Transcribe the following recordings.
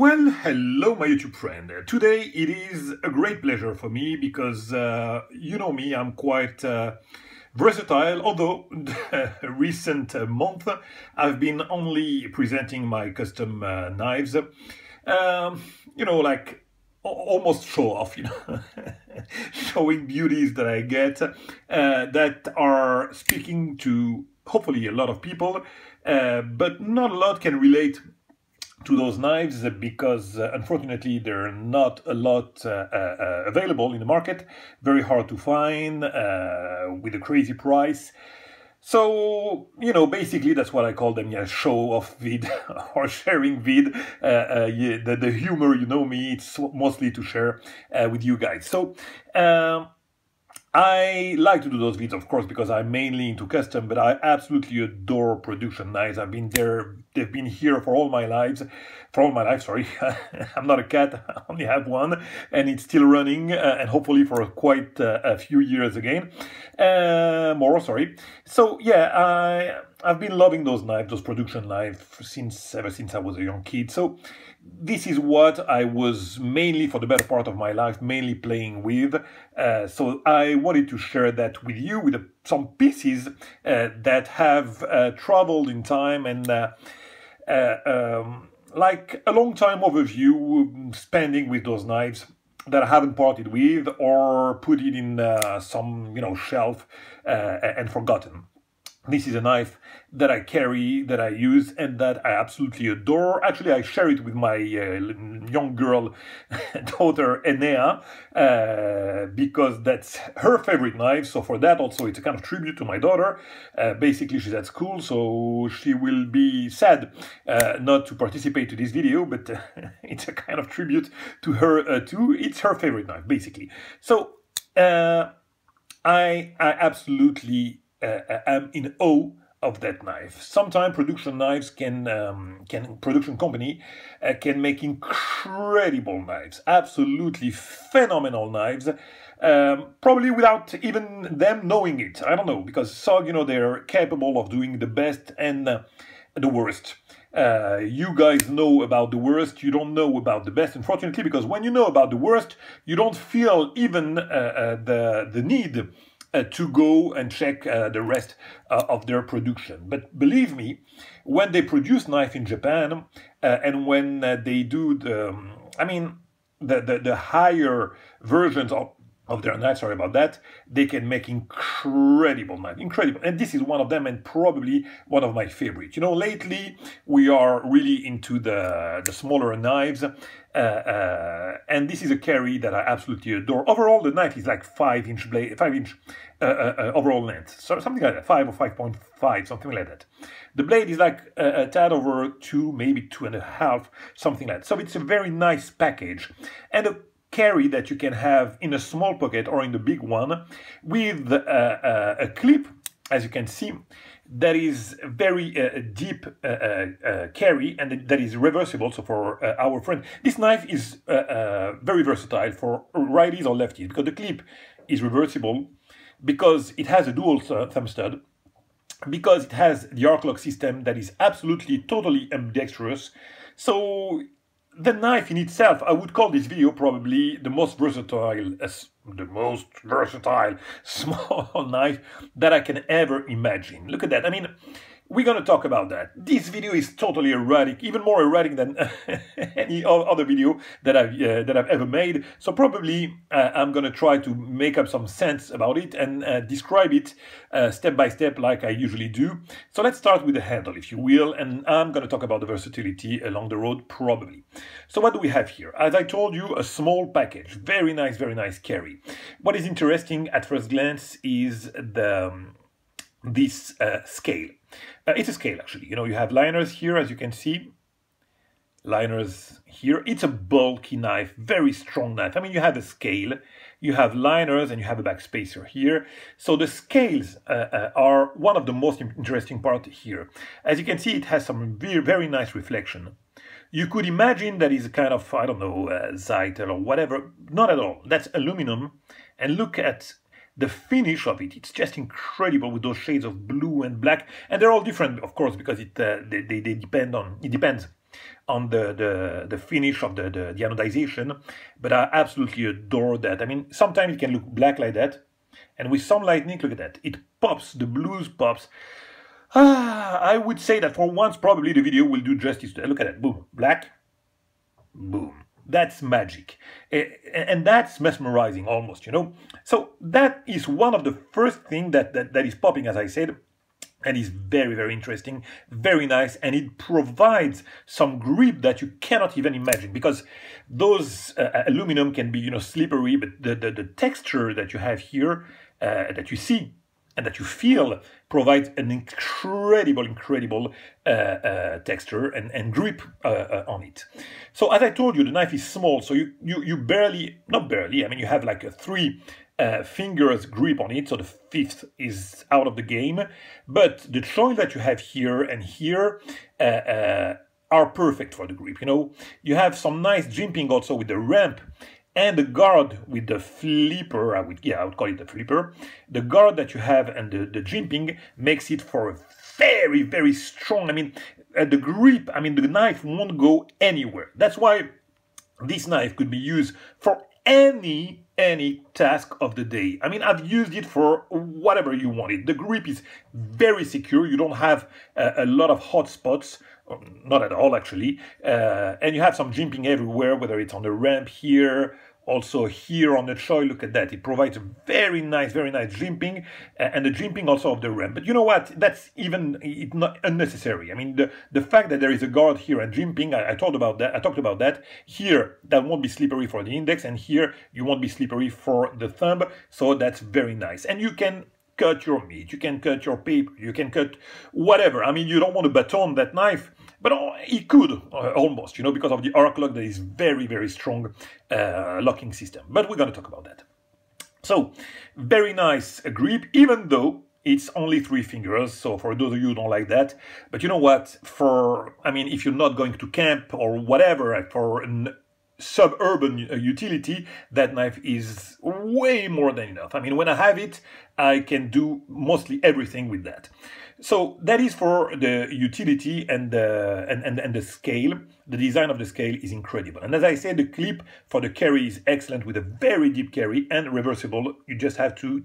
Well, hello my YouTube friend. Today it is a great pleasure for me because you know me, I'm quite versatile, although the recent month I've been only presenting my custom knives, you know, like almost show off, you know, showing beauties that I get that are speaking to hopefully a lot of people, but not a lot can relate to those knives because unfortunately there are not a lot available in the market, very hard to find with a crazy price. So, you know, basically that's what I call them, yeah, show off vid or sharing vid. Yeah, the humor, you know me, it's mostly to share with you guys. So, I like to do those vids, of course, because I'm mainly into custom, but I absolutely adore production knives. I've been there, they've been here for all my lives, sorry. I'm not a cat, I only have one, and it's still running, and hopefully for quite a few years again. More, sorry. So, yeah, I've been loving those knives, those production knives, ever since I was a young kid. So, this is what I was mainly, for the better part of my life, mainly playing with. So I wanted to share that with you, with some pieces that have traveled in time and like a long time overview spending with those knives that I haven't parted with or put it in some, you know, shelf and forgotten. This is a knife that I carry, that I use, and that I absolutely adore. Actually, I share it with my young girl daughter, Enea, because that's her favorite knife. So for that also, it's a kind of tribute to my daughter. Basically, she's at school, so she will be sad not to participate to this video, but it's a kind of tribute to her too. It's her favorite knife, basically. So I absolutely am in awe of that knife. Sometimes production knives production company can make incredible knives, absolutely phenomenal knives, probably without even them knowing it. I don't know, because SOG, you know, they're capable of doing the best and the worst. You guys know about the worst, you don't know about the best, unfortunately, because when you know about the worst, you don't feel even the need to go and check the rest of their production. But believe me, when they produce knife in Japan and when they do the higher versions of their knives, sorry about that, they can make incredible knives, incredible. And this is one of them, and probably one of my favorites. You know, lately we are really into the smaller knives, and this is a carry that I absolutely adore. Overall, the knife is like 5-inch blade, 5-inch overall length, so something like that, 5 or 5.5, something like that. The blade is like a tad over 2, maybe 2.5, something like that. So it's a very nice package, and a carry that you can have in a small pocket or in the big one with a clip, as you can see, that is very deep carry and that is reversible. So for our friend, this knife is very versatile for righties or lefties, because the clip is reversible, because it has a dual thumb stud, because it has the arc lock system that is absolutely totally ambidextrous. So the knife in itself, I would call this video probably the most versatile small knife that I can ever imagine. Look at that. I mean, we're going to talk about that. This video is totally erratic, even more erratic than any other video that I've ever made. So probably I'm going to try to make up some sense about it and describe it step by step like I usually do. So let's start with the handle, if you will, and I'm going to talk about the versatility along the road, probably. So what do we have here? As I told you, a small package, very nice carry. What is interesting at first glance is this scale. It's a scale, actually. You know, you have liners here, as you can see. Liners here. It's a bulky knife, very strong knife. I mean, you have a scale, you have liners, and you have a backspacer here. So the scales are one of the most interesting parts here. As you can see, it has some very nice reflection. You could imagine that is a kind of, I don't know, Zeitel or whatever. Not at all. That's aluminum. And look at the finish of it. It's just incredible with those shades of blue and black, and they're all different, of course, because it depends on the finish of the anodization, but I absolutely adore that. I mean, sometimes it can look black like that, and with some lightning, look at that, it pops, the blues pops. I would say that for once, probably the video will do justice to that. Look at that, boom, black, boom. That's magic. And that's mesmerizing almost, you know. So that is one of the first things that is popping, as I said, and is very, very interesting, very nice, and it provides some grip that you cannot even imagine, because those aluminum can be, you know, slippery, but the texture that you have here, that you see and that you feel, provides an incredible texture and grip on it. So as I told you, the knife is small, so you barely, not barely, I mean, you have like a 3 fingers grip on it, so the 5th is out of the game, but the choice that you have here and here are perfect for the grip, you know. You have some nice jimping also with the ramp, and the guard with the flipper, I would call it a flipper. The guard that you have and the jimping makes it for a very, very strong, I mean, the grip, I mean, the knife won't go anywhere. That's why this knife could be used for any task of the day. I mean, I've used it for whatever you want it. The grip is very secure. You don't have a lot of hot spots, not at all actually, and you have some jimping everywhere, whether it's on the ramp here, also here on the choy. Look at that, it provides a very nice jimping, and the jimping also of the ramp. But you know what, that's it's not unnecessary. I mean, the fact that there is a guard here and jimping, I talked about that. Here, that won't be slippery for the index, and here you won't be slippery for the thumb, so that's very nice. And you can cut your meat, you can cut your paper, you can cut whatever. I mean, you don't want to baton that knife, but it could almost, you know, because of the arc lock that is very, very strong locking system. But we're going to talk about that. So, very nice grip, even though it's only 3 fingers, so for those of you who don't like that. But you know what, I mean, if you're not going to camp or whatever, for an suburban utility, that knife is way more than enough. I mean, when I have it, I can do mostly everything with that. So that is for the utility and the scale. The design of the scale is incredible. And as I said, the clip for the carry is excellent, with a very deep carry and reversible. You just have to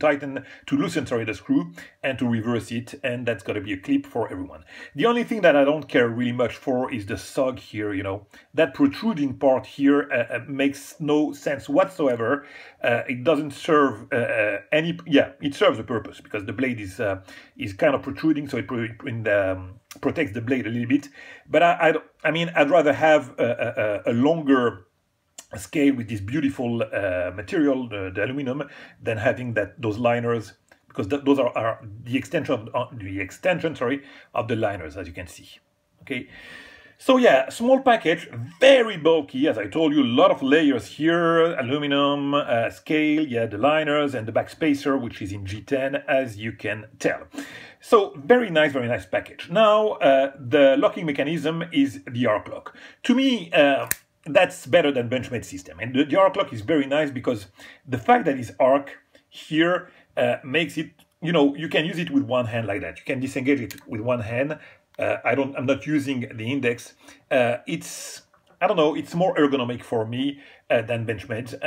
loosen the screw and to reverse it, and that's got to be a clip for everyone. The only thing that I don't care really much for is the SOG here, you know. That protruding part here makes no sense whatsoever. It doesn't serve it serves a purpose, because the blade is kind of protruding, so it protects the blade a little bit. But I mean, I'd rather have a longer scale with this beautiful material, the aluminum, than having those liners, because those are the extension of the liners, as you can see. Okay. So yeah, small package, very bulky, as I told you, a lot of layers here, aluminum, scale, yeah, the liners, and the back spacer, which is in G10, as you can tell. So very nice package. Now, the locking mechanism is the arc lock. To me, that's better than Benchmade system. And the arc lock is very nice because the fact that it's arc here makes it, you know, you can use it with one hand like that. You can disengage it with one hand. I'm not using the index. It's, I don't know, it's more ergonomic for me than Benchmade.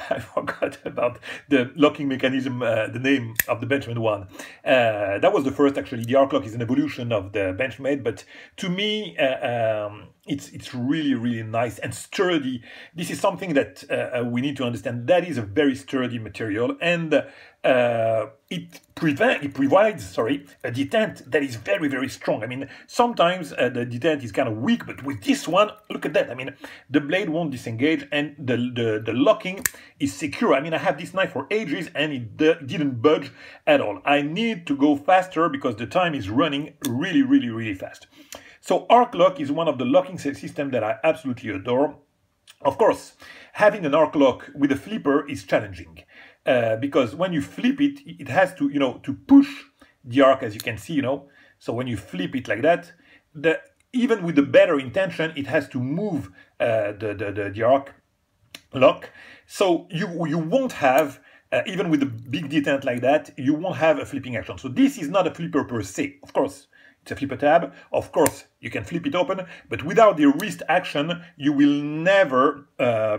I forgot about the locking mechanism, the name of the Benchmade one. That was the first, actually. The arc lock is an evolution of the Benchmade, but to me, it's really nice and sturdy. This is something that we need to understand. That is a very sturdy material, and it provides a detent that is very strong. I mean, sometimes the detent is kind of weak, but with this one, look at that. I mean, the blade won't disengage, and the locking is secure. I mean, I have this knife for ages, and it didn't budge at all. I need to go faster because the time is running really fast. So arc lock is one of the locking systems that I absolutely adore. Of course, having an arc lock with a flipper is challenging. Because when you flip it, it has to, you know, to push the arc, as you can see, you know. So when you flip it like that, even with the better intention, it has to move the arc lock. So you won't have, even with a big detent like that, you won't have a flipping action. So this is not a flipper per se. Of course, It's a flipper tab. Of course, you can flip it open, but without the wrist action, you will never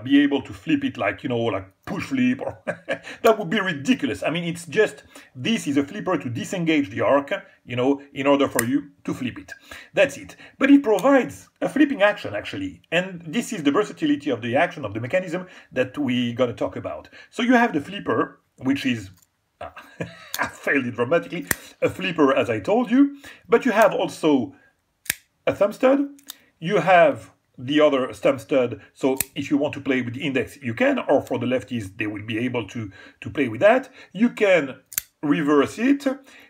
be able to flip it like, you know, like push flip, or that would be ridiculous. I mean, it's just, this is a flipper to disengage the arc, you know, in order for you to flip it. That's it. But it provides a flipping action, actually. And this is the versatility of the action, of the mechanism that we're going to talk about. So you have the flipper, which is, I failed it dramatically, a flipper as I told you, but you have also a thumb stud, you have the other thumb stud, so if you want to play with the index you can, or for the lefties they will be able to play with that. You can reverse it,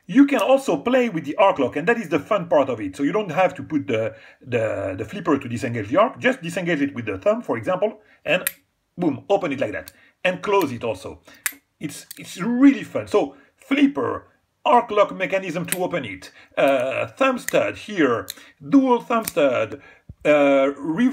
you can also play with the arc lock, and that is the fun part of it. So you don't have to put the flipper to disengage the arc, just disengage it with the thumb, for example, and boom, open it like that, and close it also. It's really fun. So flipper, arc lock mechanism to open it, thumb stud here, dual thumb stud,